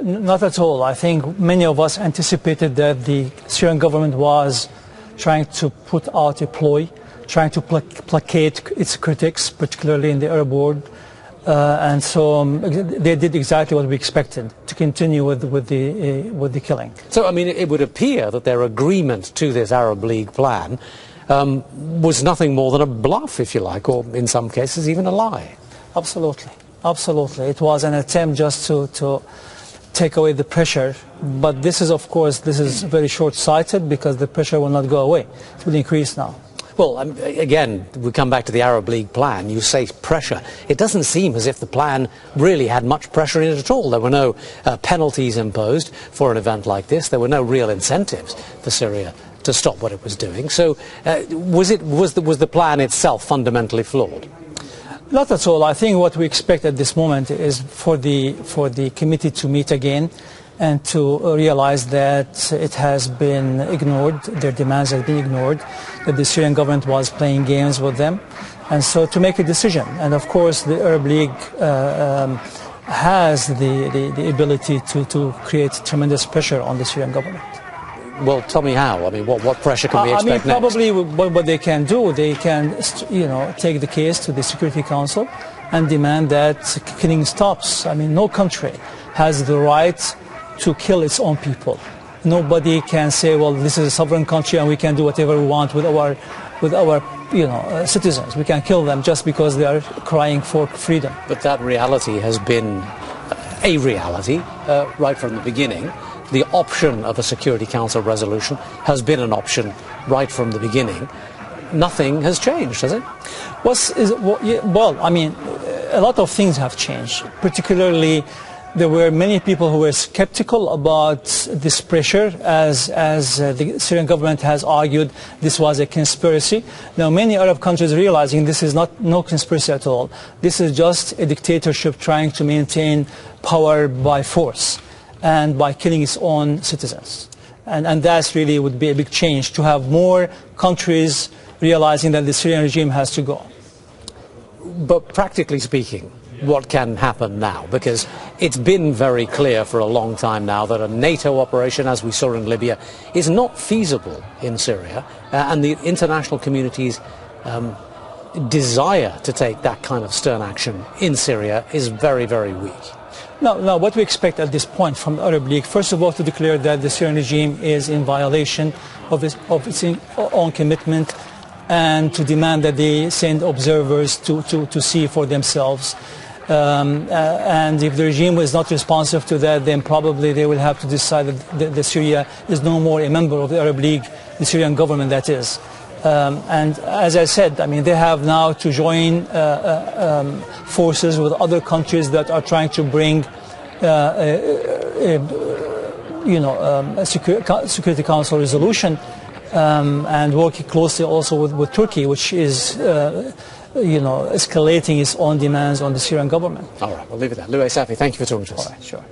Not at all. I think many of us anticipated that the Syrian government was trying to put out a ploy, trying to placate its critics, particularly in the Arab world. And so they did exactly what we expected, to continue with the killing. So, I mean, it would appear that their agreement to this Arab League plan was nothing more than a bluff, if you like, or in some cases even a lie. Absolutely. Absolutely. It was an attempt just to take away the pressure. But this is, of course, very short-sighted, because the pressure will not go away. It will increase now. Well, again, we come back to the Arab League plan. You say pressure. It doesn't seem as if the plan really had much pressure in it at all. There were no penalties imposed for an event like this. There were no real incentives for Syria to stop what it was doing. So was the plan itself fundamentally flawed? Not at all. I think what we expect at this moment is for the committee to meet again and to realize that it has been ignored, their demands have been ignored, that the Syrian government was playing games with them, and so to make a decision. And of course the Arab League has the ability to create tremendous pressure on the Syrian government. Well, tell me how. I mean, what pressure can we expect next? Probably what they can do, they can, take the case to the Security Council and demand that killing stops. I mean, no country has the right to kill its own people. Nobody can say, well, this is a sovereign country and we can do whatever we want with our citizens. We can kill them just because they are crying for freedom. But that reality has been a reality right from the beginning. The option of a Security Council resolution has been an option right from the beginning. Nothing has changed, has it? Well, I mean, a lot of things have changed. Particularly, there were many people who were skeptical about this pressure, as the Syrian government has argued this was a conspiracy. Now, many Arab countries are realizing this is no conspiracy at all. This is just a dictatorship trying to maintain power by force and by killing its own citizens. And that really would be a big change, to have more countries realizing that the Syrian regime has to go. But practically speaking, what can happen now? Because it's been very clear for a long time now that a NATO operation, as we saw in Libya, is not feasible in Syria, and the international community's desire to take that kind of stern action in Syria is very, very weak. Now, what we expect at this point from the Arab League, first of all, to declare that the Syrian regime is in violation of its own commitment, and to demand that they send observers to see for themselves. And if the regime is not responsive to that, then probably they will have to decide that Syria is no more a member of the Arab League, the Syrian government that is. And as I said, I mean, they have now to join forces with other countries that are trying to bring a Security Council resolution, and working closely also with Turkey, which is escalating its own demands on the Syrian government. All right, we'll leave it there. Louay Safi, thank you for talking to us. All right, sure.